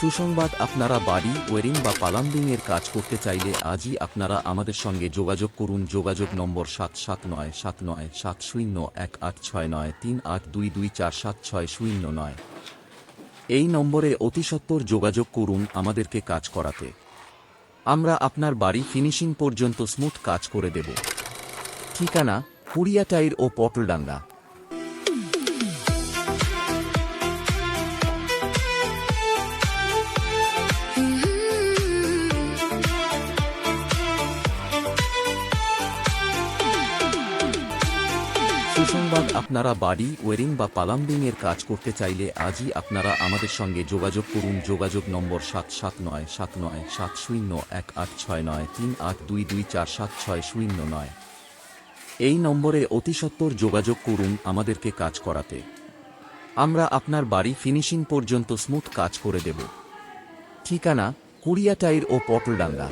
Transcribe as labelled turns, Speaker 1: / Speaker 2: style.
Speaker 1: সুসংবাদ, আপনারা বাড়ি, ওয়েরিং বা প্লাম্বিং এর কাজ করতে চাইলে আজই আপনারা আমাদের সঙ্গে যোগাযোগ করুন। যোগাযোগ নম্বর 77977018693822476009। এই নম্বরে অতিসত্বর যোগাযোগ করুন আমাদেরকে কাজ করাতে। আমরা আপনার বাড়ি ফিনিশিং পর্যন্ত স্মুথ কাজ করে দেব। ঠিকানা: কুড়িয়াটাইর ও পটলডাঙ্গা। সুসংবাদ, আপনারা বাড়ি, ওয়েরিং বা প্লাম্বিং এর কাজ করতে চাইলে আজই আপনারা আমাদের সঙ্গে যোগাযোগ করুন। যোগাযোগ নম্বর 77977018693822476009। এই নম্বরে অতিসত্বর যোগাযোগ করুন আমাদেরকে কাজ করাতে। আমরা আপনার বাড়ি ফিনিশিং পর্যন্ত স্মুথ কাজ করে দেব। ঠিকানা: কুড়িয়াটাইর ও পটলডাঙ্গা।